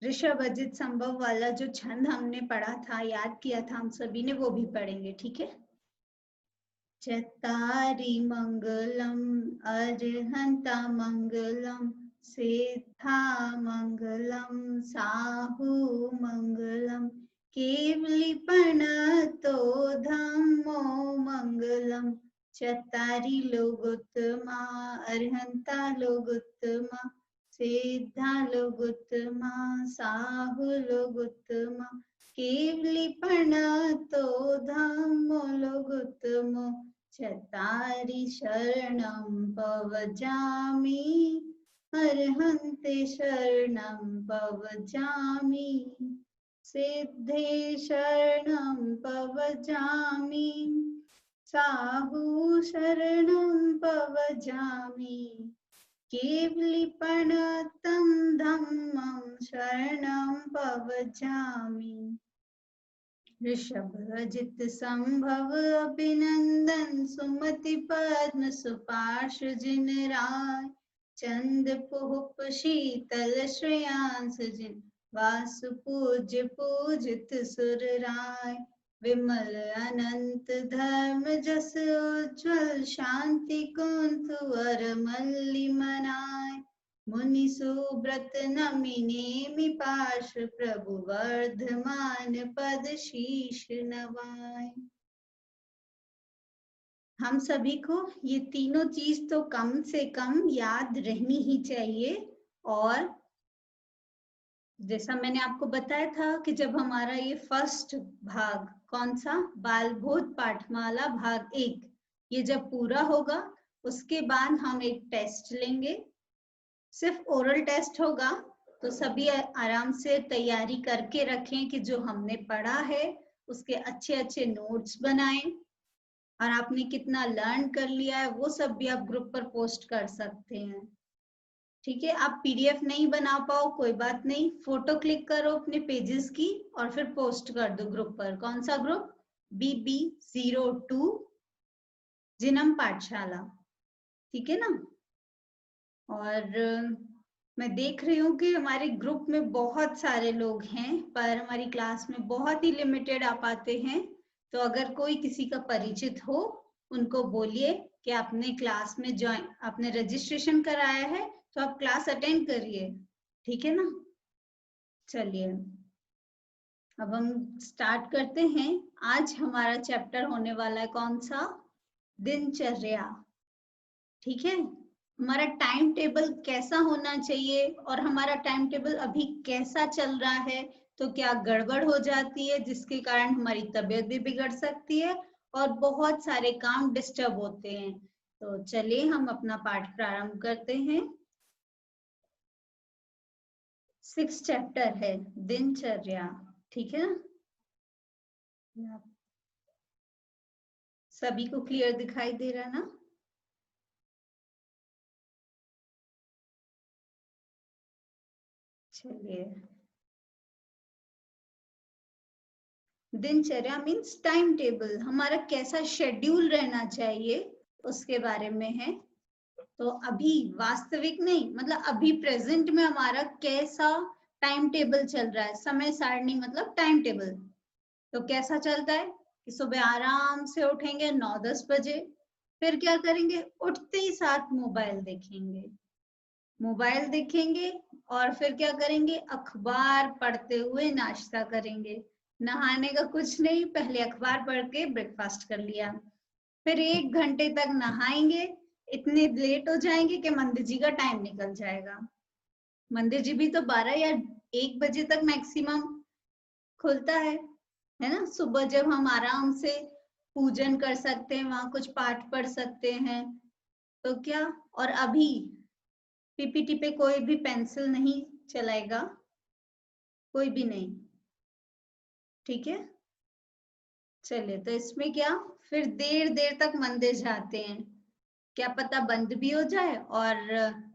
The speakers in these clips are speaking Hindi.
ऋषभ अजित संभव वाला जो छंद हमने पढ़ा था, याद किया था हम सभी ने, वो भी पढ़ेंगे, ठीक है। चत्तारि मंगलम अर्हंता मंगलम सेथा मंगलम साहु मंगलम केवलीपणतो धम्मो मंगलम चत्तारि लोगोत्तमा अर्हंता लोगोत्तमा सिद्धा लोगोत्तमा साहु लोगोत्तमा केवलीपणतो धम्मो लोगोत्तमो चत्तारि शरणं पवजामि अर्हन्ते शरणं पवजामि सिद्धे शरणं पवजामि साहु शरणं पवजामि केवलीपणतं धम्मं शरणं पवजामि। ऋषभ अजित संभव अभिनंदन सुमति पद्म सुपार्श जिन राय चंद पुष्प शीतल श्रेयांस जिन वासु पूज्य पूजित सुर राय विमल अनंत धर्म जस उज्ज्वल शांति कुंतुवर मल्लि मनाय मुनि सुब्रत नमि नेमि पार्श्व प्रभु वर्धमान पद शीश नवाय। हम सभी को ये तीनों चीज तो कम से कम याद रहनी ही चाहिए। और जैसा मैंने आपको बताया था कि जब हमारा ये फर्स्ट भाग, कौन सा, बालबोध पाठमाला भाग 1, ये जब पूरा होगा उसके बाद हम एक टेस्ट लेंगे। सिर्फ ओरल टेस्ट होगा, तो सभी आराम से तैयारी करके रखें कि जो हमने पढ़ा है उसके अच्छे अच्छे नोट्स बनाएं और आपने कितना लर्न कर लिया है वो सब भी आप ग्रुप पर पोस्ट कर सकते हैं, ठीक है। आप पीडीएफ नहीं बना पाओ कोई बात नहीं, फोटो क्लिक करो अपने पेजेस की और फिर पोस्ट कर दो ग्रुप पर। कौन सा ग्रुप? BB02 जिनम पाठशाला, ठीक है ना। और मैं देख रही हूँ कि हमारे ग्रुप में बहुत सारे लोग हैं, पर हमारी क्लास में बहुत ही लिमिटेड आ पाते हैं। तो अगर कोई किसी का परिचित हो, उनको बोलिए कि आपने क्लास में ज्वाइन, आपने रजिस्ट्रेशन कराया है तो आप क्लास अटेंड करिए, ठीक है ना। चलिए अब हम स्टार्ट करते हैं। आज हमारा चैप्टर होने वाला है कौन सा? दिनचर्या, ठीक है। हमारा टाइम टेबल कैसा होना चाहिए और हमारा टाइम टेबल अभी कैसा चल रहा है, तो क्या गड़बड़ हो जाती है जिसके कारण हमारी तबीयत भी बिगड़ सकती है और बहुत सारे काम डिस्टर्ब होते हैं। तो चलिए हम अपना पाठ प्रारंभ करते हैं। 6 चैप्टर है दिनचर्या, ठीक है ना। सभी को क्लियर दिखाई दे रहा है ना? चलिए, दिनचर्या मीन्स टाइम टेबल, हमारा कैसा शेड्यूल रहना चाहिए उसके बारे में है। तो अभी वास्तविक नहीं, मतलब अभी प्रेजेंट में हमारा कैसा टाइम टेबल चल रहा है, समय सारणी मतलब टाइम टेबल। तो कैसा चलता है कि सुबह आराम से उठेंगे 9-10 बजे, फिर क्या करेंगे, उठते ही साथ मोबाइल देखेंगे और फिर क्या करेंगे, अखबार पढ़ते हुए नाश्ता करेंगे। नहाने का कुछ नहीं, पहले अखबार पढ़ के ब्रेकफास्ट कर लिया, फिर 1 घंटे तक नहाएंगे, इतने लेट हो जाएंगे कि मंदिर जी का टाइम निकल जाएगा। मंदिर जी भी तो 12 या 1 बजे तक मैक्सिमम खुलता है ना। सुबह जब हम आराम से पूजन कर सकते हैं, वहां कुछ पाठ पढ़ सकते हैं, तो क्या। और अभी पीपीटी पे कोई भी पेंसिल नहीं चलाएगा, कोई भी नहीं, ठीक है। चलिए, तो इसमें क्या, फिर देर देर तक मंदिर जाते हैं, क्या पता बंद भी हो जाए, और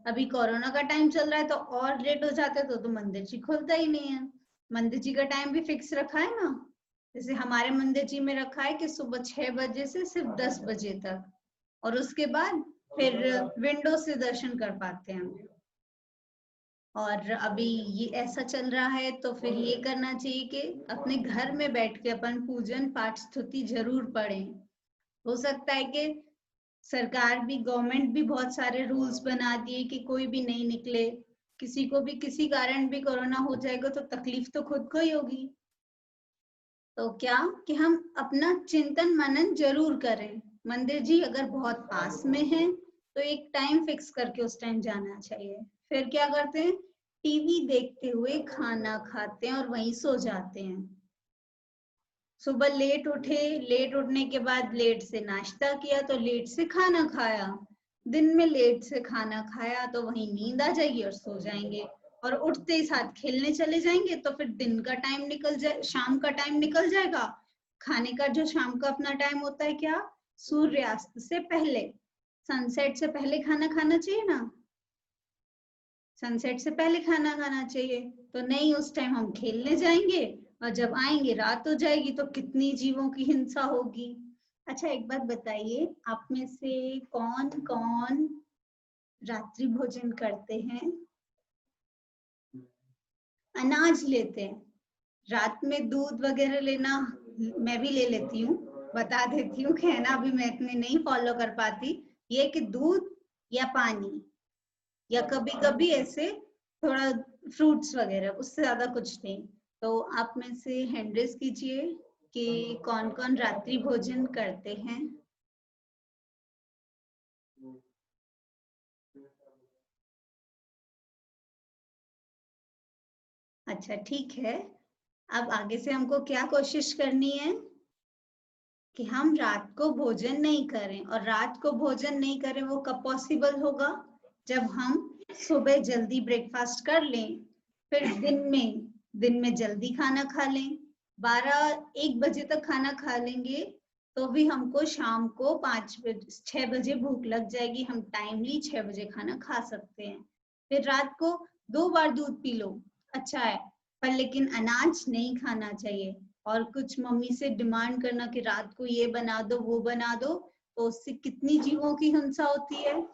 अभी कोरोना का टाइम चल रहा है तो और लेट हो जाते हैं, तो मंदिर जी खुलता ही नहीं है। मंदिर जी का टाइम भी फिक्स रखा है ना, जैसे हमारे मंदिर जी में रखा है कि सुबह 6 बजे से सिर्फ 10 बजे तक, और उसके बाद फिर विंडो से दर्शन कर पाते हैं। और अभी ये ऐसा चल रहा है तो फिर ये करना चाहिए कि अपने घर में बैठ के अपन पूजन पाठ स्तुति जरूर पढ़ें। हो सकता है कि सरकार भी, गवर्नमेंट भी बहुत सारे रूल्स बना दिए कि कोई भी नहीं निकले, किसी को भी किसी कारण भी कोरोना हो जाएगा तो तकलीफ तो खुद को ही होगी। तो क्या कि हम अपना चिंतन मनन जरूर करें। मंदिर जी अगर बहुत पास में है तो एक टाइम फिक्स करके उस टाइम जाना चाहिए। फिर क्या करते हैं, टीवी देखते हुए खाना खाते हैं और वहीं सो जाते हैं। सुबह लेट उठे, लेट उठने के बाद लेट से नाश्ता किया तो लेट से खाना खाया, दिन में लेट से खाना खाया तो वहीं नींद आ जाएगी और सो जाएंगे, और उठते ही साथ खेलने चले जाएंगे तो फिर दिन का टाइम निकल जाए, शाम का टाइम निकल जाएगा। खाने का जो शाम का अपना टाइम होता है क्या, सूर्यास्त से पहले, सनसेट से पहले खाना खाना चाहिए ना, सनसेट से पहले खाना खाना चाहिए। तो नहीं, उस टाइम हम खेलने जाएंगे और जब आएंगे रात हो जाएगी तो कितनी जीवों की हिंसा होगी। अच्छा एक बात बताइए, आप में से कौन कौन रात्रि भोजन करते हैं, अनाज लेते हैं? रात में दूध वगैरह लेना मैं भी ले लेती हूँ, बता देती हूँ कि है ना, अभी मैं इतने नहीं फॉलो कर पाती। ये कि दूध या पानी या कभी कभी ऐसे थोड़ा फ्रूट्स वगैरह, उससे ज्यादा कुछ नहीं। तो आप में से हैंड रेस कीजिए कि कौन कौन रात्रि भोजन करते हैं। अच्छा ठीक है, अब आगे से हमको क्या कोशिश करनी है कि हम रात को भोजन नहीं करें, और रात को भोजन नहीं करें वो कब पॉसिबल होगा, जब हम सुबह जल्दी ब्रेकफास्ट कर लें, फिर दिन में जल्दी खाना खा लें, 12-1 बजे तक खाना खा लेंगे तो भी हमको शाम को 6 बजे भूख लग जाएगी, हम टाइमली 6 बजे खाना खा सकते हैं। फिर रात को 2 बार दूध पी लो, अच्छा है, पर लेकिन अनाज नहीं खाना चाहिए। और कुछ मम्मी से डिमांड करना कि रात को ये बना दो वो बना दो, तो उससे कितनी जीवों की हिंसा होती है,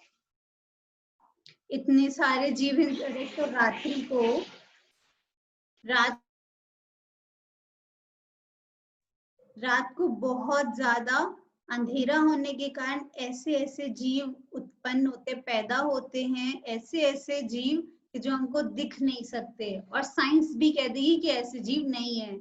इतने सारे जीव हिंसा। तो रात्रि को, रात रात को बहुत ज्यादा अंधेरा होने के कारण ऐसे ऐसे जीव उत्पन्न होते, पैदा होते हैं, ऐसे ऐसे जीव कि जो हमको दिख नहीं सकते, और साइंस भी कह देगी कि ऐसे जीव नहीं है।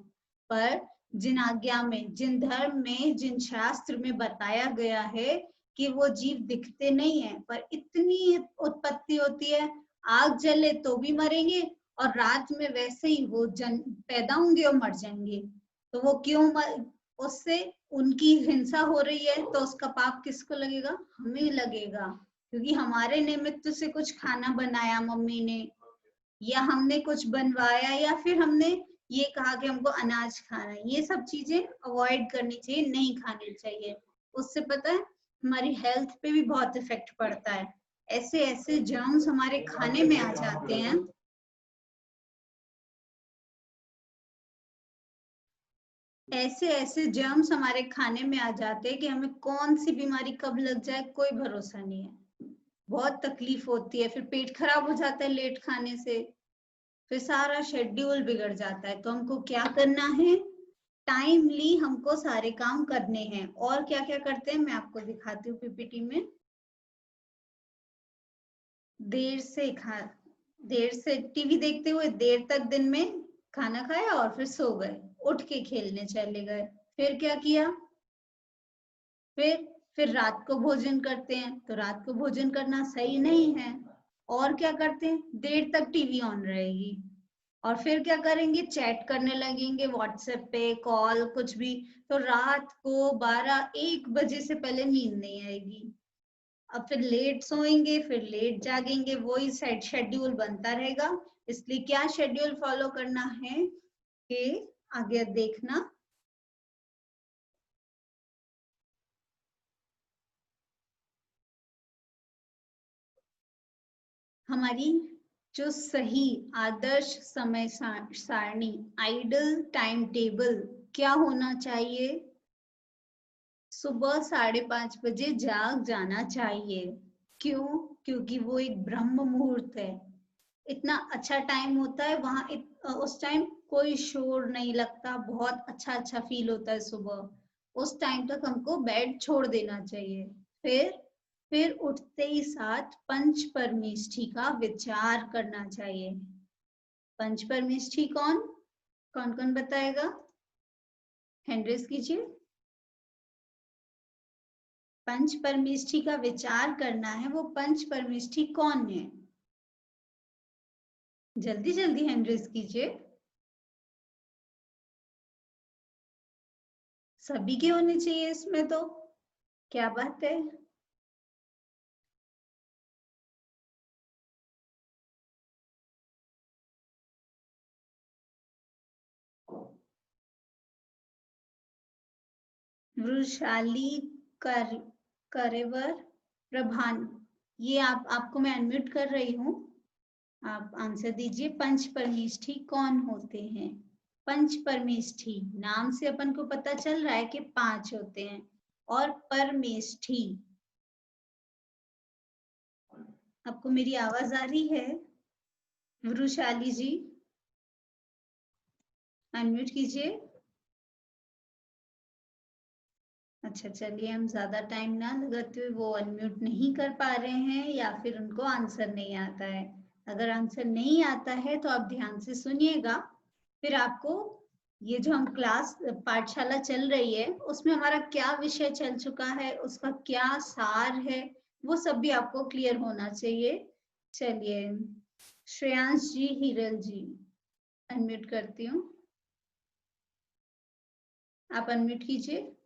पर जिन आज्ञा में, जिन धर्म में, जिन शास्त्र में बताया गया है कि वो जीव दिखते नहीं है, पर इतनी उत्पत्ति होती है, आग जले तो भी मरेंगे, और रात में वैसे ही वो जन पैदा होंगे और मर जाएंगे। तो वो क्यों उससे उनकी हिंसा हो रही है तो उसका पाप किसको लगेगा, हमें लगेगा, क्योंकि हमारे निमित्त से कुछ खाना बनाया मम्मी ने, या हमने कुछ बनवाया, या फिर हमने ये कहा कि हमको अनाज खाना है। ये सब चीजें अवॉइड करनी चाहिए, नहीं खानी चाहिए। उससे पता है हमारी हेल्थ पे भी बहुत इफेक्ट पड़ता है, ऐसे ऐसे जर्म्स हमारे खाने में आ जाते हैं, ऐसे ऐसे जर्म्स हमारे खाने में आ जाते हैं कि हमें कौन सी बीमारी कब लग जाए कोई भरोसा नहीं है। बहुत तकलीफ होती है, फिर पेट खराब हो जाता है लेट खाने से, फिर सारा शेड्यूल बिगड़ जाता है। तो हमको क्या करना है, टाइमली हमको सारे काम करने हैं। और क्या क्या करते हैं मैं आपको दिखाती हूँ पीपीटी में। देर से खा देर से टीवी देखते हुए देर तक दिन में खाना खाया और फिर सो गए, उठ के खेलने चले गए। फिर क्या किया, फिर फिर रात को भोजन करते हैं, तो रात को भोजन करना सही नहीं है। और क्या करते हैं, देर तक टीवी ऑन रहेगी, और फिर क्या करेंगे, चैट करने लगेंगे व्हाट्सएप पे, कॉल कुछ भी, तो रात को 12-1 बजे से पहले नींद नहीं आएगी। अब फिर लेट सोएंगे, फिर लेट जागेंगे, वही सेट शेड्यूल बनता रहेगा। इसलिए क्या शेड्यूल फॉलो करना है कि आगे देखना, हमारी जो सही आदर्श समय सारणी, आइडल टाइम टेबल क्या होना चाहिए, सुबह 5:30 बजे जाग जाना चाहिए। क्यों, क्योंकि वो एक ब्रह्म मुहूर्त है, इतना अच्छा टाइम होता है वहाँ, उस टाइम कोई शोर नहीं लगता, बहुत अच्छा अच्छा फील होता है सुबह। उस टाइम तक हमको बेड छोड़ देना चाहिए। फिर उठते ही साथ पंच परमेष्ठी का विचार करना चाहिए। पंच परमेष्ठी कौन कौन कौन बताएगा? हैंड रेज कीजिए। पंच परमेष्ठी का विचार करना है, वो पंच परमेष्ठी कौन है? जल्दी जल्दी हैंड रेज कीजिए। सभी के होने चाहिए इसमें तो, क्या बात है। वृषाली कर करेवर प्रभान, ये आपको मैं अनम्यूट कर रही हूँ, आप आंसर दीजिए। पंच परमेष्ठी कौन होते हैं? पंच परमेष्ठी नाम से अपन को पता चल रहा है कि 5 होते हैं। और परमेष्ठी, आपको मेरी आवाज आ रही है? वृषाली जी अनम्यूट कीजिए। अच्छा चलिए, हम ज्यादा टाइम ना लगाते हुए, वो अनम्यूट नहीं कर पा रहे हैं या फिर उनको आंसर नहीं आता है। अगर आंसर नहीं आता है तो आप ध्यान से सुनिएगा, फिर आपको ये जो हम क्लास पाठशाला चल रही है उसमें हमारा क्या विषय चल चुका है, उसका क्या सार है, वो सब भी आपको क्लियर होना चाहिए। चलिए, श्रेयांश जी, हिरल जी, अनम्यूट करती हूँ, आप अनम्यूट कीजिए।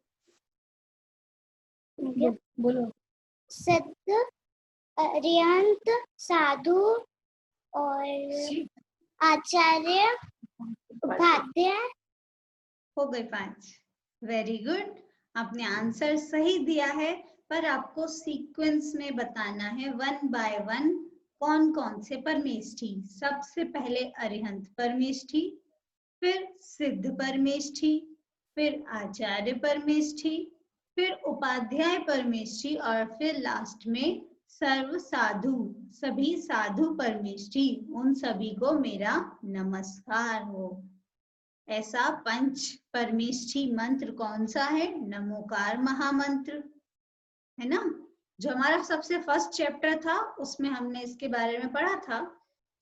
बोलो। सत्य, अरिहंत, साधु और आचार्य, उपाध्याय। हो गए 5। वेरी गुड, आपने आंसर सही दिया है, पर आपको सीक्वेंस में बताना है 1 बाय 1 कौन कौन से परमेष्ठी। सबसे पहले अरिहंत परमेष्ठी, फिर सिद्ध परमेष्ठी, फिर आचार्य परमेष्ठी, फिर उपाध्याय परमेष्ठी, और फिर लास्ट में सर्व साधु, सभी साधु परमेष्ठी। उन सभी को मेरा नमस्कार हो। ऐसा पंच परमेष्ठी मंत्र कौन सा है? नमोकार महामंत्र, है ना, जो हमारा सबसे फर्स्ट चैप्टर था उसमें हमने इसके बारे में पढ़ा था।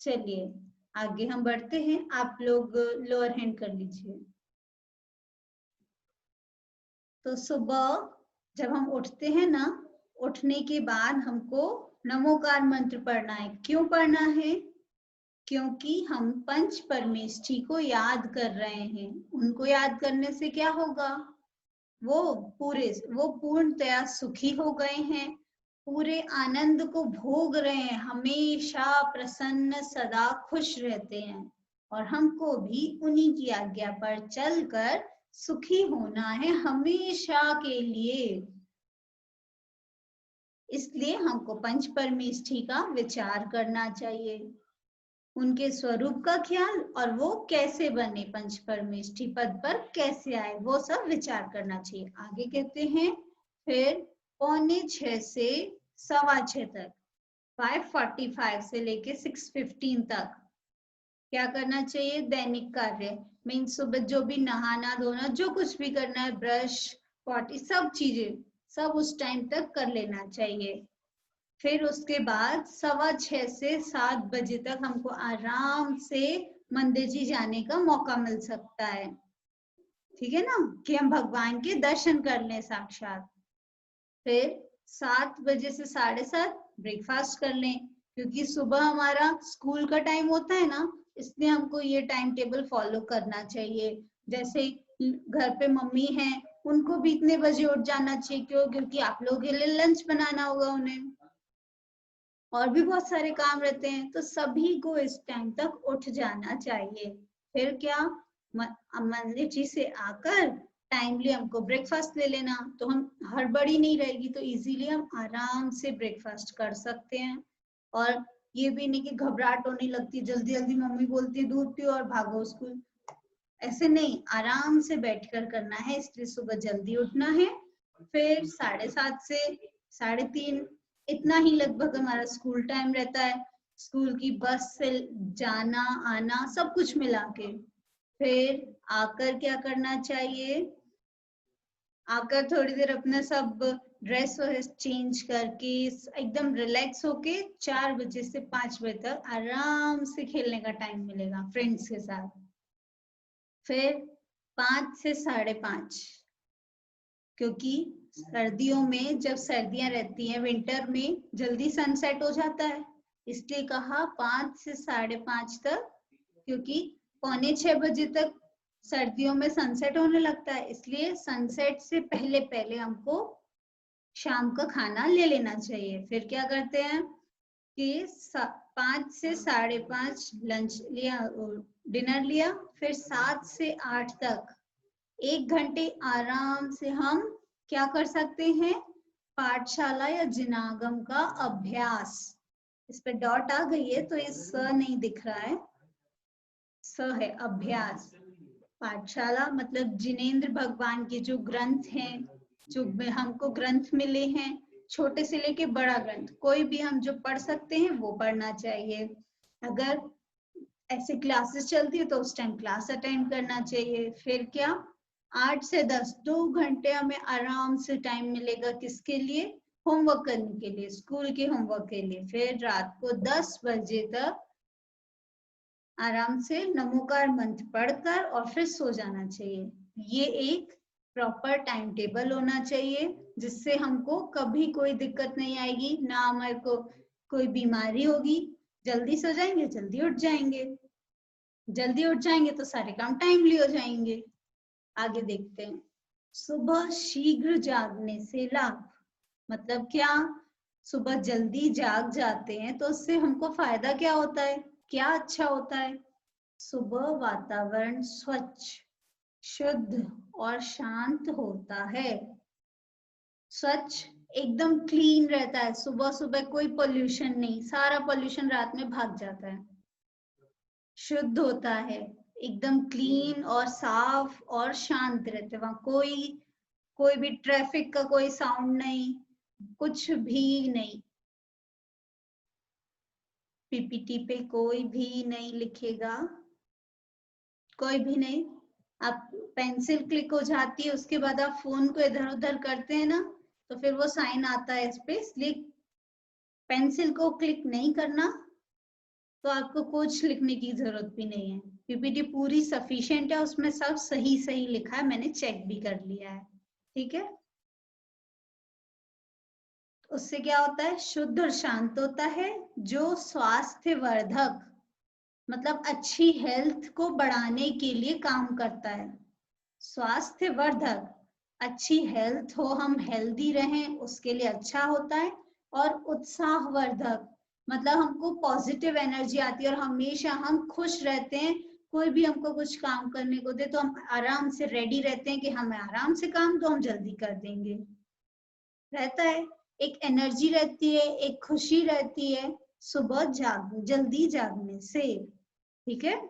चलिए आगे हम बढ़ते हैं, आप लोग लोअर हैंड कर लीजिए। तो सुबह जब हम उठते हैं ना, उठने के बाद हमको नमोकार मंत्र पढ़ना है। क्यों पढ़ना है? क्योंकि हम पंच परमेष्ठी को याद कर रहे हैं। उनको याद करने से क्या होगा? वो पूर्णतया सुखी हो गए हैं, पूरे आनंद को भोग रहे हैं, हमेशा प्रसन्न सदा खुश रहते हैं। और हमको भी उन्हीं की आज्ञा पर चलकर सुखी होना है हमेशा के लिए। इसलिए हमको पंच परमेष्ठी का विचार करना चाहिए, उनके स्वरूप का ख्याल, और वो कैसे बने, पंच परमेष्ठी पद पर कैसे आए, वो सब विचार करना चाहिए। आगे कहते हैं, फिर 5:45 से 6:15 तक, 5:45 से लेके 6:15 तक क्या करना चाहिए? दैनिक कार्य मीन सुबह जो भी नहाना धोना, जो कुछ भी करना है, ब्रश पॉटी, सब चीजें सब उस टाइम तक कर लेना चाहिए। फिर उसके बाद 6:15 से 7 बजे तक हमको आराम से मंदिर जी जाने का मौका मिल सकता है, ठीक है ना, कि हम भगवान के दर्शन कर लें साक्षात। फिर 7 बजे से 7:30 ब्रेकफास्ट कर लें, क्योंकि सुबह हमारा स्कूल का टाइम होता है ना, इसलिए हमको ये टाइम टेबल फॉलो करना चाहिए। जैसे घर पे मम्मी है, उनको भी इतने बजे उठ जाना चाहिए। क्यों? क्योंकि आप लोगों के लिए लंच बनाना होगा उन्हें, और भी बहुत सारे काम रहते हैं, तो सभी को इस टाइम तक उठ जाना चाहिए। फिर क्या, मंदिर जी से आकर टाइमली हमको ब्रेकफास्ट ले लेना, तो हम हड़बड़ी नहीं रहेगी, तो इजीली हम आराम से ब्रेकफास्ट कर सकते हैं। और ये भी नहीं कि घबराहट होने लगती, जल्दी जल्दी मम्मी बोलती है दूध पियो और भागो स्कूल, ऐसे नहीं, आराम से बैठकर करना है। इसलिए सुबह जल्दी उठना है। फिर 7:30 से 3:30 इतना ही लगभग हमारा स्कूल टाइम रहता है। स्कूल की बस से जाना आना सब कुछ मिला के। फिर आकर क्या करना चाहिए, आकर थोड़ी देर अपना सब ड्रेस वरेस चेंज करके एकदम रिलैक्स होके 4 बजे से 5 बजे तक आराम से खेलने का टाइम मिलेगा फ्रेंड्स के साथ। फिर 5 से 5:30, क्योंकि सर्दियों में जब सर्दियां रहती हैं विंटर में जल्दी सनसेट हो जाता है, इसलिए कहा 5 से 5:30 तक, क्योंकि 5:45 बजे तक सर्दियों में सनसेट होने लगता है, इसलिए सनसेट से पहले पहले हमको शाम का खाना ले लेना चाहिए। फिर क्या करते हैं कि 5 से 5:30 लंच लिया, डिनर लिया, फिर 7 से 8 तक 1 घंटे आराम से हम क्या कर सकते हैं, पाठशाला या जिनागम का अभ्यास। इस पे डॉट आ गई है तो ये स नहीं दिख रहा है, स है अभ्यास। पाठशाला मतलब जिनेंद्र भगवान के जो ग्रंथ हैं, जो हमको ग्रंथ मिले हैं, छोटे से लेके बड़ा ग्रंथ कोई भी हम जो पढ़ सकते हैं वो पढ़ना चाहिए। अगर ऐसे क्लासेस चलती है तो उस टाइम क्लास अटेंड करना चाहिए। फिर क्या 8 से 10 2 घंटे हमें आराम से टाइम मिलेगा, किसके लिए, होमवर्क करने के लिए, स्कूल के होमवर्क के लिए। फिर रात को 10 बजे तक आराम से नमोकार मंत्र पढ़कर और फिर सो जाना चाहिए। ये एक प्रॉपर टाइम टेबल होना चाहिए जिससे हमको कभी कोई दिक्कत नहीं आएगी, ना हमारे को कोई बीमारी होगी। जल्दी सो जाएंगे, जल्दी उठ जाएंगे, जल्दी उठ जाएंगे तो सारे काम टाइमली हो जाएंगे। आगे देखते हैं। सुबह शीघ्र जागने से लाभ, मतलब क्या, सुबह जल्दी जाग जाते हैं तो उससे हमको फायदा क्या होता है, क्या अच्छा होता है। सुबह वातावरण स्वच्छ, शुद्ध और शांत होता है। स्वच्छ एकदम क्लीन रहता है, सुबह सुबह कोई पोल्यूशन नहीं, सारा पोल्यूशन रात में भाग जाता है। शुद्ध होता है, एकदम क्लीन और साफ और शांत रहते, वहां कोई भी ट्रैफिक का कोई साउंड नहीं, कुछ भी नहीं। पीपीटी पे कोई भी नहीं लिखेगा, कोई भी नहीं। आप पेंसिल क्लिक हो जाती है, उसके बाद आप फोन को इधर उधर करते हैं ना तो फिर वो साइन आता है इस पे, इसलिए पेंसिल को क्लिक नहीं करना, तो आपको कुछ लिखने की जरूरत भी नहीं है। पीपीटी पूरी सफिशिएंट है, उसमें सब सही सही लिखा है, मैंने चेक भी कर लिया है, ठीक है। उससे क्या होता है, शुद्ध और शांत होता है, जो स्वास्थ्य वर्धक मतलब अच्छी हेल्थ को बढ़ाने के लिए काम करता है। स्वास्थ्य वर्धक, अच्छी हेल्थ हो, हम हेल्दी रहें उसके लिए अच्छा होता है। और उत्साहवर्धक मतलब हमको पॉजिटिव एनर्जी आती है और हमेशा हम खुश रहते हैं। कोई भी हमको कुछ काम करने को दे तो हम आराम से रेडी रहते हैं कि हमें आराम से काम तो हम जल्दी कर देंगे, रहता है। एक एनर्जी रहती है, एक खुशी रहती है सुबह जल्दी जागने से, ठीक है।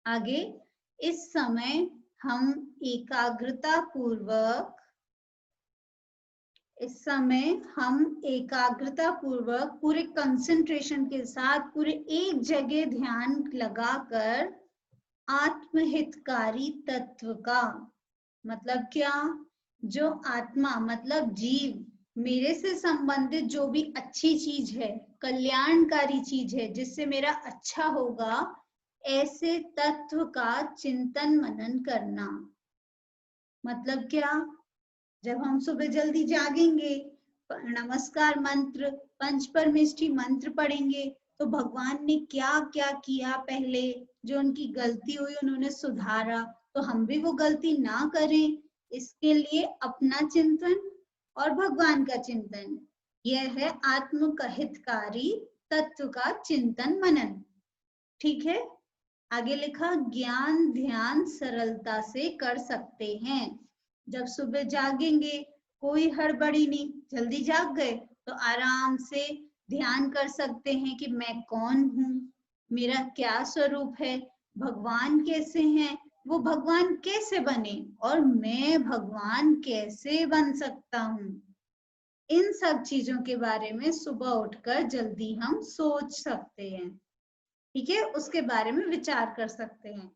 आगे, इस समय हम एकाग्रता पूर्वक पूरे कंसंट्रेशन के साथ पूरे एक जगह ध्यान लगाकर आत्महितकारी तत्व का मतलब क्या, जो आत्मा मतलब जीव, मेरे से संबंधित जो भी अच्छी चीज है, कल्याणकारी चीज है, जिससे मेरा अच्छा होगा, ऐसे तत्व का चिंतन मनन करना। मतलब क्या, जब हम सुबह जल्दी जागेंगे, नमस्कार मंत्र, पंचपरमेष्ठी मंत्र पढ़ेंगे तो भगवान ने क्या क्या किया पहले, जो उनकी गलती हुई उन्होंने सुधारा, तो हम भी वो गलती ना करें, इसके लिए अपना चिंतन और भगवान का चिंतन, यह है आत्महितकारी तत्व का चिंतन मनन, ठीक है। आगे लिखा, ज्ञान ध्यान सरलता से कर सकते हैं। जब सुबह जागेंगे कोई हड़बड़ी नहीं, जल्दी जाग गए तो आराम से ध्यान कर सकते हैं कि मैं कौन हूँ, मेरा क्या स्वरूप है, भगवान कैसे हैं, वो भगवान कैसे बने और मैं भगवान कैसे बन सकता हूँ। इन सब चीजों के बारे में सुबह उठकर जल्दी हम सोच सकते हैं, ठीक है, उसके बारे में विचार कर सकते हैं।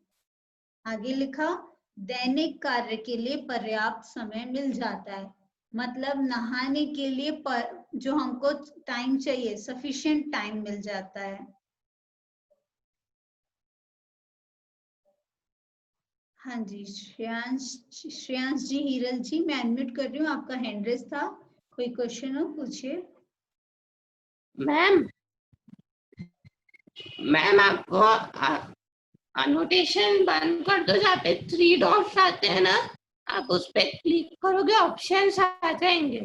आगे लिखा, दैनिक कार्य के लिए पर्याप्त समय मिल जाता है, मतलब नहाने के लिए जो हमको टाइम चाहिए, सफिशिएंट टाइम मिल जाता है। हाँ जी, श्रेयांश जी, हीरल जी, मैं अनम्यूट कर रही हूँ, आपका हैंड रेज था, कोई क्वेश्चन हो पूछिए। मैम आपको अनोटेशन बंद कर दो, जहाँ पे 3 डॉट्स आते हैं ना, आप उस पे क्लिक करोगे, ऑप्शंस आ जाएंगे,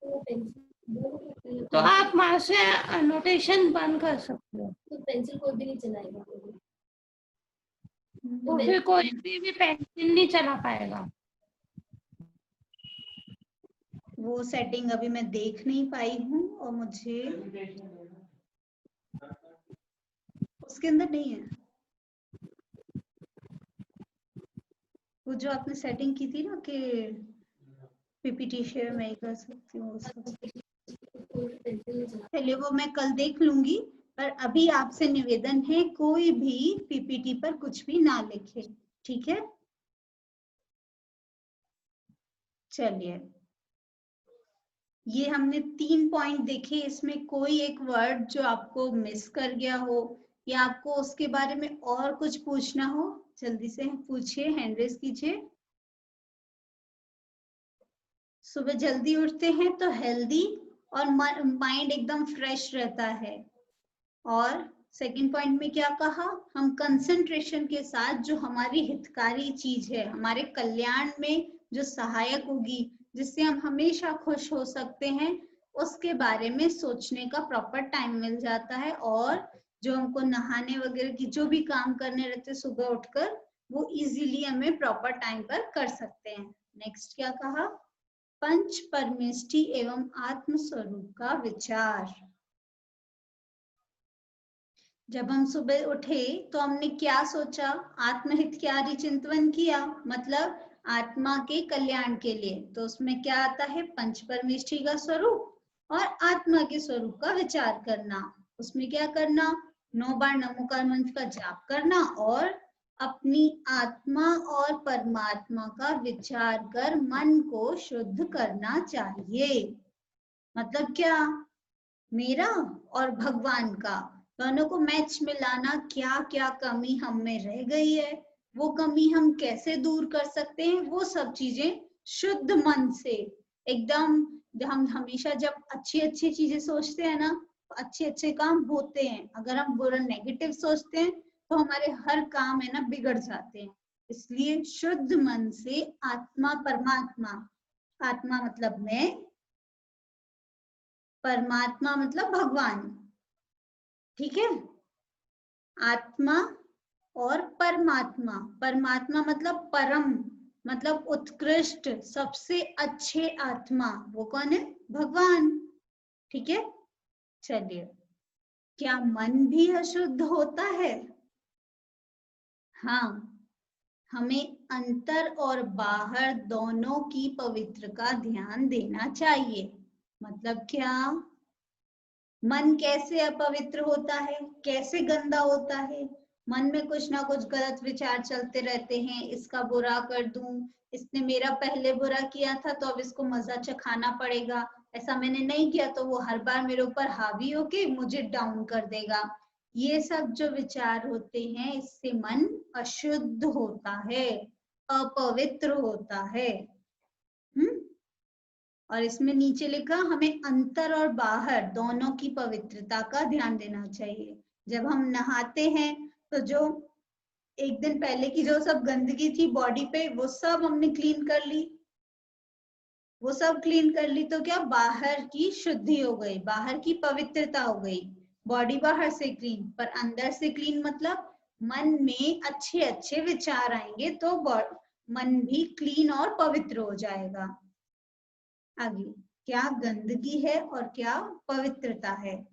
तो आप वहां से अनोटेशन बंद कर सकते हो। तो पेंसिल कोई भी नहीं चलाएगा, तो फिर कोई भी पेंसिल नहीं चला पाएगा। वो सेटिंग अभी मैं देख नहीं पाई हूँ और मुझे उसके अंदर नहीं है वो जो आपने सेटिंग की थी ना कि पीपीटी शेयर मैं ही कर सकती हूँ, चलिए वो मैं कल देख लूंगी, पर अभी आपसे निवेदन है कोई भी पीपीटी पर कुछ भी ना लिखे, ठीक है। चलिए, ये हमने 3 पॉइंट देखे, इसमें कोई एक वर्ड जो आपको मिस कर गया हो या आपको उसके बारे में और कुछ पूछना हो, जल्दी से पूछिए, हैंड रेज कीजिए। सुबह जल्दी उठते हैं तो हेल्दी और माइंड एकदम फ्रेश रहता है। और सेकंड पॉइंट में क्या कहा, हम कंसंट्रेशन के साथ जो हमारी हितकारी चीज है, हमारे कल्याण में जो सहायक होगी, जिससे हम हमेशा खुश हो सकते हैं, उसके बारे में सोचने का प्रॉपर टाइम मिल जाता है। और जो हमको नहाने वगैरह की जो भी काम करने रहते सुबह उठकर, वो इजीली हमें प्रॉपर टाइम पर कर सकते हैं। नेक्स्ट क्या कहा, पंच परमेष्टि एवं आत्म स्वरूप का विचार। जब हम सुबह उठे तो हमने क्या सोचा, आत्महितकारी चिंतन किया, मतलब आत्मा के कल्याण के लिए। तो उसमें क्या आता है, पंच परमेष्टि का स्वरूप और आत्मा के स्वरूप का विचार करना। उसमें क्या करना, 9 बार नमोकार मंत्र का जाप करना और अपनी आत्मा और परमात्मा का विचार कर मन को शुद्ध करना चाहिए। मतलब क्या, मेरा और भगवान का दोनों को मैच में लाना, क्या क्या कमी हम में रह गई है, वो कमी हम कैसे दूर कर सकते हैं, वो सब चीजें शुद्ध मन से एकदम। हम हमेशा जब अच्छी अच्छी चीजें सोचते हैं ना, तो अच्छे अच्छे काम होते हैं। अगर हम बुरा नेगेटिव सोचते हैं तो हमारे हर काम है ना बिगड़ जाते हैं। इसलिए शुद्ध मन से आत्मा परमात्मा, आत्मा मतलब मैं, परमात्मा मतलब भगवान, ठीक है। आत्मा और परमात्मा, परमात्मा मतलब परम, मतलब उत्कृष्ट, सबसे अच्छे आत्मा, वो कौन है, भगवान, ठीक है। चलिए, क्या मन भी अशुद्ध होता है? हाँ, हमें अंतर और बाहर दोनों की पवित्र का ध्यान देना चाहिए। मतलब क्या, मन कैसे अपवित्र होता है, कैसे गंदा होता है, मन में कुछ ना कुछ गलत विचार चलते रहते हैं, इसका बुरा कर दूं, इसने मेरा पहले बुरा किया था तो अब इसको मजा चखाना पड़ेगा, ऐसा मैंने नहीं किया तो वो हर बार मेरे ऊपर हावी होके मुझे डाउन कर देगा। ये सब जो विचार होते हैं, इससे मन अशुद्ध होता है, अपवित्र होता है। और इसमें नीचे लिखा, हमें अंतर और बाहर दोनों की पवित्रता का ध्यान देना चाहिए। जब हम नहाते हैं तो जो एक दिन पहले की जो सब गंदगी थी बॉडी पे, वो सब हमने क्लीन कर ली, वो सब क्लीन कर ली, तो क्या, बाहर की शुद्धि हो गई, बाहर की पवित्रता हो गई। बॉडी बाहर से क्लीन, पर अंदर से क्लीन मतलब मन में अच्छे अच्छे विचार आएंगे तो मन भी क्लीन और पवित्र हो जाएगा। आगे, क्या गंदगी है और क्या पवित्रता है?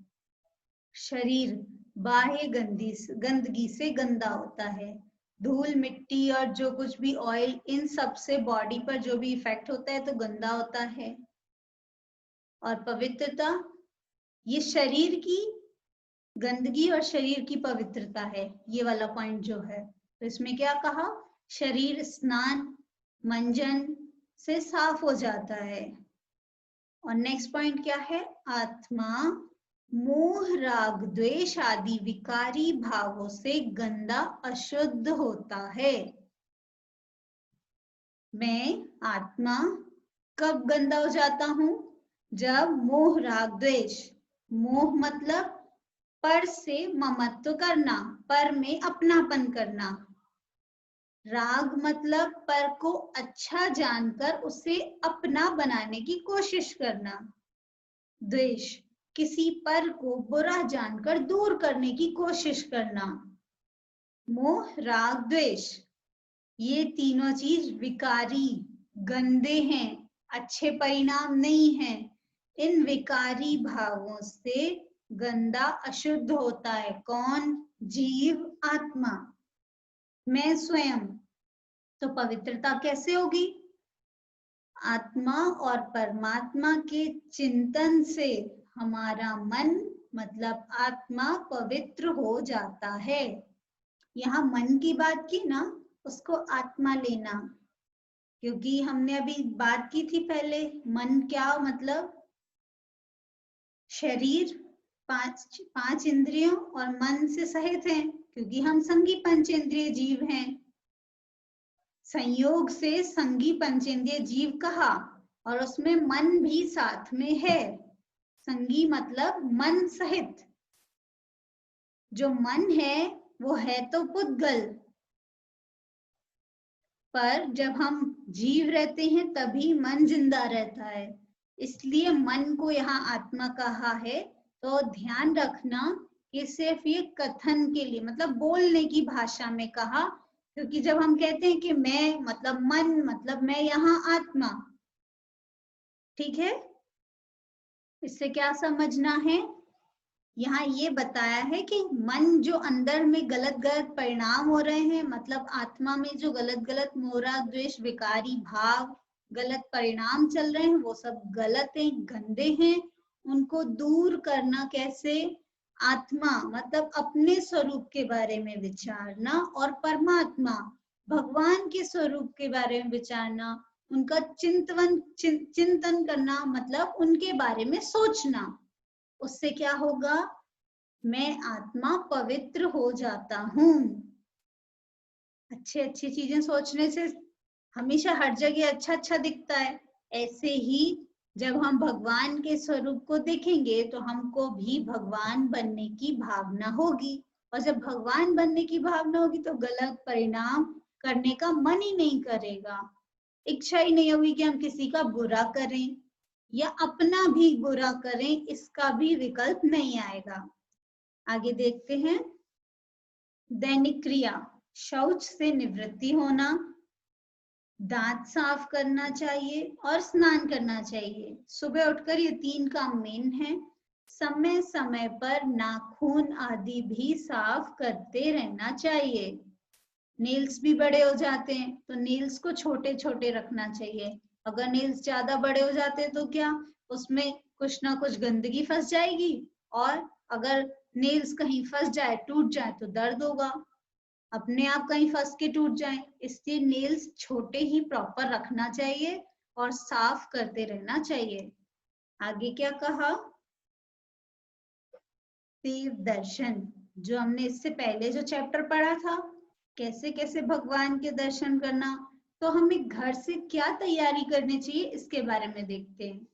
शरीर बाह्य गंदगी से गंदा होता है। धूल मिट्टी और जो कुछ भी ऑयल, इन सब से बॉडी पर जो भी इफेक्ट होता है तो गंदा होता है। और पवित्रता ये शरीर की गंदगी और शरीर की पवित्रता है, ये वाला पॉइंट जो है। तो इसमें क्या कहा, शरीर स्नान मंजन से साफ हो जाता है। और नेक्स्ट पॉइंट क्या है, आत्मा मोह राग द्वेष आदि विकारी भावों से गंदा अशुद्ध होता है। मैं आत्मा कब गंदा हो जाता हूं, जब मोह राग द्वेष, मोह मतलब पर से ममत्व करना, पर में अपनापन करना, राग मतलब पर को अच्छा जानकर उसे अपना बनाने की कोशिश करना, द्वेष किसी पर को बुरा जानकर दूर करने की कोशिश करना। मोह राग द्वेष ये तीनों चीज विकारी गंदे हैं, अच्छे परिणाम नहीं हैं। इन विकारी भावों से गंदा अशुद्ध होता है। कौन, जीव, आत्मा, मैं स्वयं। तो पवित्रता कैसे होगी, आत्मा और परमात्मा के चिंतन से हमारा मन मतलब आत्मा पवित्र हो जाता है। यहाँ मन की बात की ना, उसको आत्मा लेना, क्योंकि हमने अभी बात की थी पहले, मन क्या मतलब शरीर, पांच इंद्रियों और मन से सहित हैं, क्योंकि हम संगी पंचेंद्रिय जीव हैं। संयोग से संगी पंचेंद्रिय जीव कहा, और उसमें मन भी साथ में है। संगी मतलब मन सहित। जो मन है वो है तो पुद्गल, पर जब हम जीव रहते हैं तभी मन जिंदा रहता है, इसलिए मन को यहाँ आत्मा कहा है। तो ध्यान रखना कि सिर्फ ये कथन के लिए मतलब बोलने की भाषा में कहा, क्योंकि जब हम कहते हैं कि मैं मतलब मन मतलब मैं यहाँ आत्मा, ठीक है, इससे क्या समझना है, यहाँ ये बताया है कि मन जो अंदर में गलत गलत परिणाम हो रहे हैं, मतलब आत्मा में जो गलत गलत मोह राग द्वेष विकारी भाव गलत परिणाम चल रहे हैं, वो सब गलत हैं, गंदे हैं। उनको दूर करना कैसे, आत्मा मतलब अपने स्वरूप के बारे में विचारना, और परमात्मा भगवान के स्वरूप के बारे में विचारना, उनका चिंतन करना मतलब उनके बारे में सोचना। उससे क्या होगा, मैं आत्मा पवित्र हो जाता हूँ। अच्छी अच्छी चीजें सोचने से हमेशा हर जगह अच्छा अच्छा दिखता है। ऐसे ही जब हम भगवान के स्वरूप को देखेंगे तो हमको भी भगवान बनने की भावना होगी, और जब भगवान बनने की भावना होगी तो गलत परिणाम करने का मन ही नहीं करेगा, इच्छा ही नहीं होगी कि हम किसी का बुरा करें या अपना भी बुरा करें, इसका भी विकल्प नहीं आएगा। आगे देखते हैं, दैनिक क्रिया, शौच से निवृत्ति होना, दांत साफ करना चाहिए और स्नान करना चाहिए। सुबह उठकर ये 3 काम मेन है। समय समय पर नाखून आदि भी साफ करते रहना चाहिए। नेल्स भी बड़े हो जाते हैं तो नेल्स को छोटे छोटे रखना चाहिए। अगर नेल्स ज्यादा बड़े हो जाते हैं तो क्या, उसमें कुछ ना कुछ गंदगी फंस जाएगी, और अगर नेल्स कहीं फंस जाए टूट जाए तो दर्द होगा, अपने आप कहीं फंस के टूट जाए। इसलिए नेल्स छोटे ही प्रॉपर रखना चाहिए और साफ करते रहना चाहिए। आगे क्या कहा, देव दर्शन, जो हमने इससे पहले जो चैप्टर पढ़ा था, कैसे कैसे भगवान के दर्शन करना, तो हमें घर से क्या तैयारी करनी चाहिए इसके बारे में देखते हैं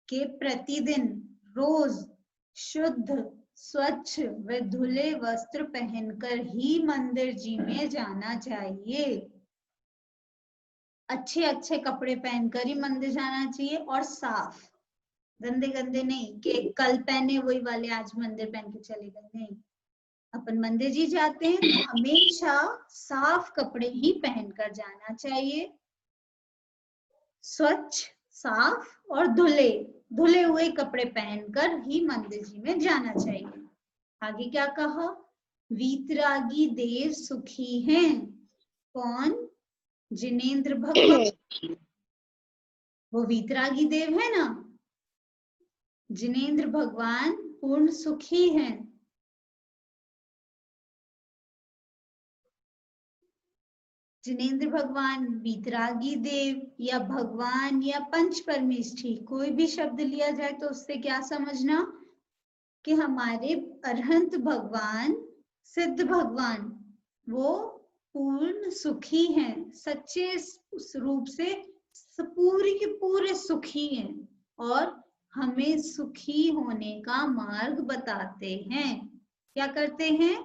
कि प्रतिदिन रोज शुद्ध स्वच्छ व धुले वस्त्र पहनकर ही मंदिर जी में जाना चाहिए। अच्छे अच्छे कपड़े पहनकर ही मंदिर जाना चाहिए, और साफ, गंदे गंदे नहीं कि कल पहने वही वाले आज मंदिर पहन के चले गए, नहीं। अपन मंदिर जी जाते हैं तो हमेशा साफ कपड़े ही पहनकर जाना चाहिए, स्वच्छ साफ और धुले धुले हुए कपड़े पहनकर ही मंदिर जी में जाना चाहिए। आगे क्या कहा, वीतरागी देव सुखी हैं। कौन, जिनेंद्र भगवान, वो वीतरागी देव है ना, जिनेंद्र भगवान पूर्ण सुखी हैं। जिनेंद्र भगवान, वीतरागी देव या भगवान या पंच परमेष्ठी, कोई भी शब्द लिया जाए तो उससे क्या समझना कि हमारे अरहंत भगवान, सिद्ध भगवान, वो पूर्ण सुखी हैं, सच्चे रूप से पूरी के पूरे सुखी हैं और हमें सुखी होने का मार्ग बताते हैं। क्या करते हैं?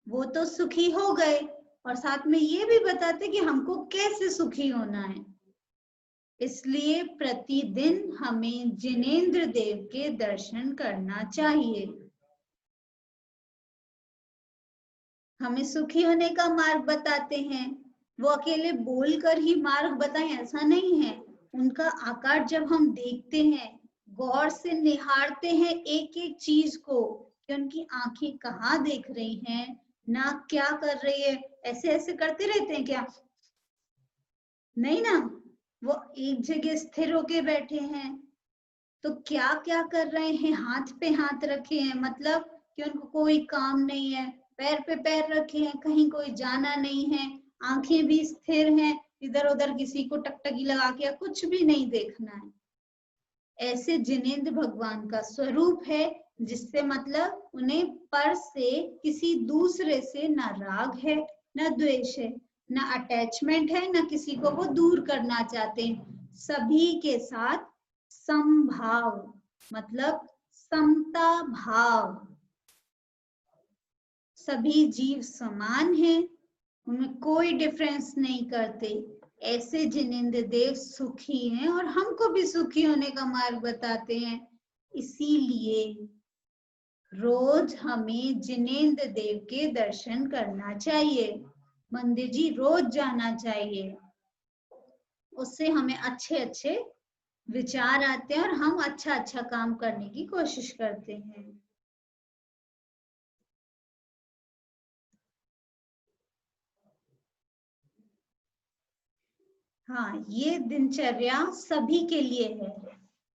वो तो सुखी हो गए और साथ में ये भी बताते कि हमको कैसे सुखी होना है। इसलिए प्रतिदिन हमें जिनेंद्र देव के दर्शन करना चाहिए। हमें सुखी होने का मार्ग बताते हैं। वो अकेले बोलकर ही मार्ग बताएं ऐसा नहीं है। उनका आकार जब हम देखते हैं, गौर से निहारते हैं एक एक चीज को कि उनकी आंखें कहाँ देख रही हैं, नाक क्या कर रही है, ऐसे ऐसे करते रहते हैं क्या? नहीं ना, वो एक जगह स्थिर होके बैठे हैं। तो क्या क्या कर रहे हैं? हाथ पे हाथ रखे हैं, मतलब कि उनको कोई काम नहीं है। पैर पे पैर रखे हैं, कहीं कोई जाना नहीं है। आंखें भी स्थिर हैं, इधर उधर किसी को टकटकी लगा के या कुछ भी नहीं देखना है। ऐसे जिनेंद्र भगवान का स्वरूप है, जिससे मतलब उन्हें पर से किसी दूसरे से ना राग है, ना द्वेष है, ना अटैचमेंट है, ना किसी को वो दूर करना चाहते हैं। सभी के साथ समभाव, मतलब समता भाव। सभी जीव समान हैं, उनमें कोई डिफरेंस नहीं करते। ऐसे जिनेंद्र देव सुखी हैं और हमको भी सुखी होने का मार्ग बताते हैं। इसीलिए रोज हमें जिनेंद्र देव के दर्शन करना चाहिए। मंदिर जी रोज जाना चाहिए। उससे हमें अच्छे अच्छे विचार आते हैं और हम अच्छा अच्छा काम करने की कोशिश करते हैं। हाँ, ये दिनचर्या सभी के लिए है।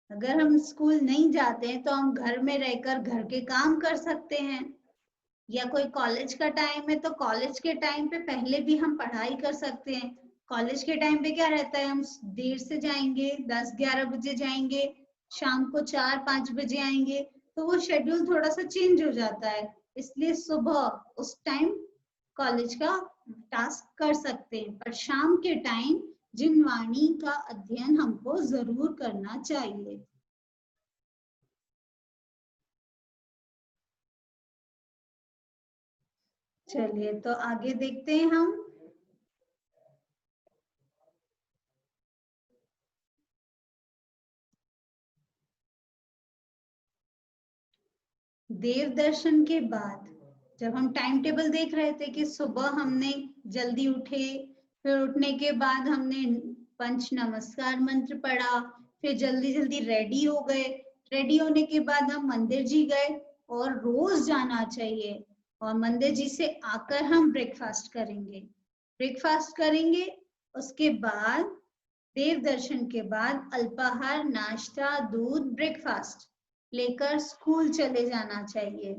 अगर हम स्कूल नहीं जाते हैं तो हम घर में रहकर घर के काम कर सकते हैं, या कोई कॉलेज का टाइम है तो कॉलेज के टाइम पे पहले भी हम पढ़ाई कर सकते हैं। कॉलेज के टाइम पे क्या रहता है, हम देर से जाएंगे, 10-11 बजे जाएंगे, शाम को 4-5 बजे आएंगे, तो वो शेड्यूल थोड़ा सा चेंज हो जाता है। इसलिए सुबह उस टाइम कॉलेज का टास्क कर सकते हैं, पर शाम के टाइम जिनवाणी का अध्ययन हमको जरूर करना चाहिए। चलिए तो आगे देखते हैं हम। देव दर्शन के बाद जब हम टाइम टेबल देख रहे थे कि सुबह हमने जल्दी उठे, फिर उठने के बाद हमने पंच नमस्कार मंत्र पढ़ा, फिर जल्दी जल्दी रेडी हो गए। रेडी होने के बाद हम मंदिर जी गए, और रोज जाना चाहिए। और मंदिर जी से आकर हम ब्रेकफास्ट करेंगे। उसके बाद देव दर्शन के बाद अल्पाहार, नाश्ता, दूध, ब्रेकफास्ट लेकर स्कूल चले जाना चाहिए।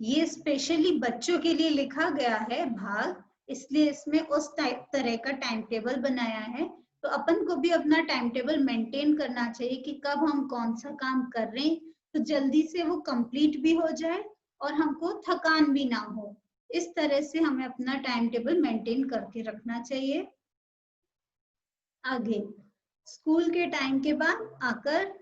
ये स्पेशली बच्चों के लिए लिखा गया है भाग, इसलिए इसमें उस तरह का टाइम टेबल बनाया है। तो अपन को भी अपना टाइम टेबल मेंटेन करना चाहिए कि कब हम कौन सा काम कर रहे हैं, तो जल्दी से वो कंप्लीट भी हो जाए और हमको थकान भी ना हो। इस तरह से हमें अपना टाइम टेबल मेंटेन करके रखना चाहिए। आगे स्कूल के टाइम के बाद आकर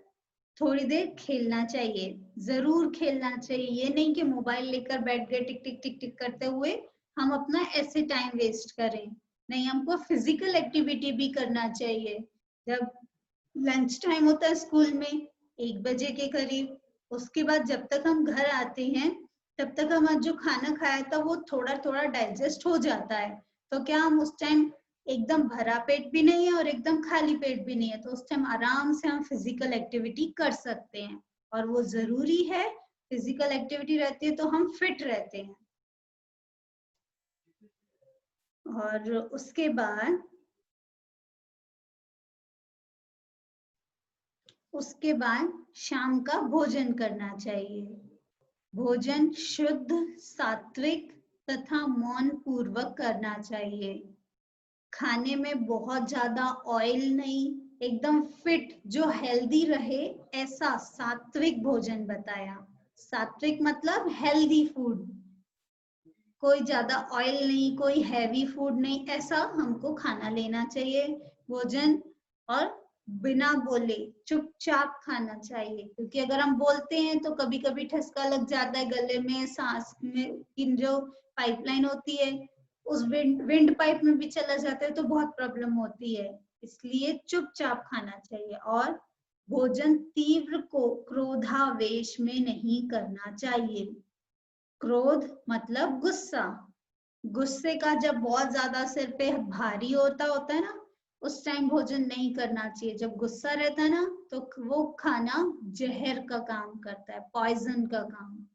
थोड़ी देर खेलना चाहिए, जरूर खेलना चाहिए। ये नहीं कि मोबाइल लेकर बैठ गए टिक टिक टिक टिक करते हुए हम अपना ऐसे टाइम वेस्ट करें। नहीं, हमको फिजिकल एक्टिविटी भी करना चाहिए। जब लंच टाइम होता है स्कूल में 1 बजे के करीब, उसके बाद जब तक हम घर आते हैं तब तक हमारा जो खाना खाया था वो थोड़ा थोड़ा डाइजेस्ट हो जाता है। तो क्या हम उस टाइम एकदम भरा पेट भी नहीं है और एकदम खाली पेट भी नहीं है, तो उस टाइम आराम से हम फिजिकल एक्टिविटी कर सकते हैं, और वो जरूरी है। फिजिकल एक्टिविटी रहती है तो हम फिट रहते हैं। और उसके बाद उसके बाद शाम का भोजन करना चाहिए। भोजन शुद्ध, सात्विक तथा मौन पूर्वक करना चाहिए। खाने में बहुत ज्यादा ऑयल नहीं, एकदम फिट, जो हेल्दी रहे, ऐसा सात्विक भोजन बताया। सात्विक मतलब हेल्दी फूड, कोई ज्यादा ऑयल नहीं, कोई हैवी फूड नहीं, ऐसा हमको खाना लेना चाहिए भोजन। और बिना बोले चुपचाप खाना चाहिए, क्योंकि अगर हम बोलते हैं तो कभी कभी ठसका लग जाता है गले में, सांस में, इन जो पाइपलाइन होती है उस विंड पाइप में भी चला जाता है तो बहुत प्रॉब्लम होती है। इसलिए चुपचाप खाना चाहिए। और भोजन तीव्र को क्रोधावेश में नहीं करना चाहिए। क्रोध मतलब गुस्सा। गुस्से का जब बहुत ज्यादा सिर पे भारी होता है ना, उस टाइम भोजन नहीं करना चाहिए। जब गुस्सा रहता है ना तो वो खाना जहर का काम करता है, पॉइजन का काम।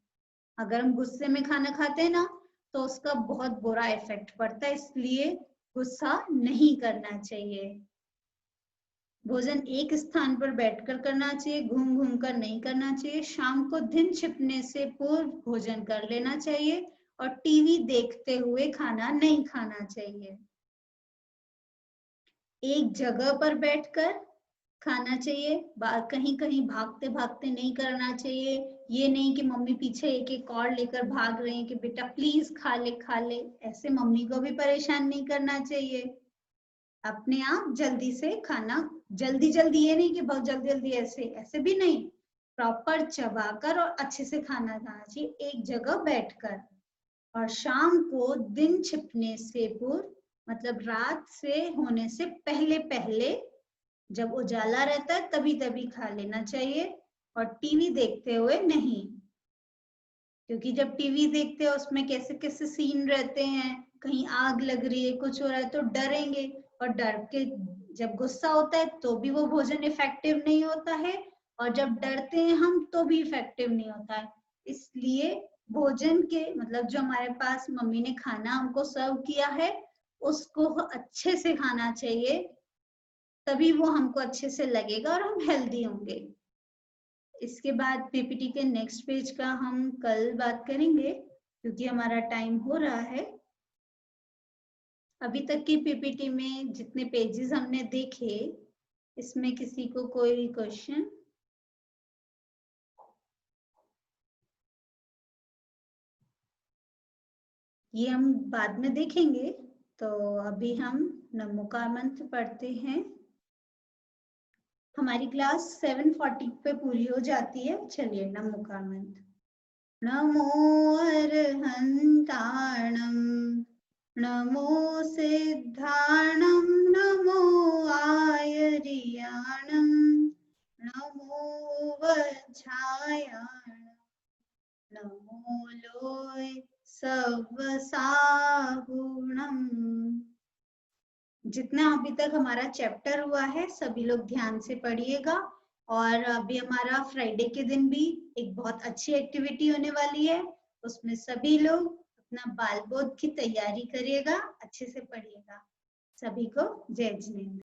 अगर हम गुस्से में खाना खाते हैं ना तो उसका बहुत बुरा इफेक्ट पड़ता है, इसलिए गुस्सा नहीं करना चाहिए। भोजन एक स्थान पर बैठकर करना चाहिए, घूम घूम कर नहीं करना चाहिए। शाम को दिन छिपने से पूर्व भोजन कर लेना चाहिए और टीवी देखते हुए खाना नहीं खाना चाहिए। एक जगह पर बैठकर खाना चाहिए, कहीं कहीं भागते भागते नहीं करना चाहिए। ये नहीं कि मम्मी पीछे एक एक और लेकर भाग रहे हैं कि बेटा प्लीज खा ले, ऐसे मम्मी को भी परेशान नहीं करना चाहिए। अपने आप जल्दी से खाना, जल्दी जल्दी, ये नहीं कि बहुत जल्दी जल्दी, ऐसे ऐसे भी नहीं, प्रॉपर चबाकर और अच्छे से खाना खाना चाहिए एक जगह बैठकर। और शाम को दिन छिपने से पूर्व, मतलब रात से होने से पहले पहले, जब उजाला रहता है तभी तभी खा लेना चाहिए और टीवी देखते हुए नहीं। क्योंकि जब टीवी देखते हैं उसमें कैसे कैसे सीन रहते हैं, कहीं आग लग रही है, कुछ हो रहा है तो डरेंगे, और डर के जब गुस्सा होता है तो भी वो भोजन इफेक्टिव नहीं होता है, और जब डरते हैं हम तो भी इफेक्टिव नहीं होता है। इसलिए भोजन के मतलब जो हमारे पास मम्मी ने खाना हमको सर्व किया है उसको अच्छे से खाना चाहिए, तभी वो हमको अच्छे से लगेगा और हम हेल्दी होंगे। इसके बाद पीपीटी के नेक्स्ट पेज का हम कल बात करेंगे, क्योंकि हमारा टाइम हो रहा है। अभी तक की पीपीटी में जितने पेजेस हमने देखे, इसमें किसी को कोई क्वेश्चन? ये हम बाद में देखेंगे, तो अभी हम नमो का मंत्र पढ़ते हैं। हमारी क्लास 7:40 पे पूरी हो जाती है। चलिए नमो का मंत्र। नमो अर्हन्ताणं, नमो सिद्धाणं, नमो आयर्याणं, नमो वज्रायाणं, नमो लोय सवसाहुणम्। जितना अभी तक हमारा चैप्टर हुआ है सभी लोग ध्यान से पढ़िएगा। और अभी हमारा फ्राइडे के दिन भी एक बहुत अच्छी एक्टिविटी होने वाली है, उसमें सभी लोग अपना बाल बोध की तैयारी करिएगा, अच्छे से पढ़िएगा। सभी को जय जिनेंद्र।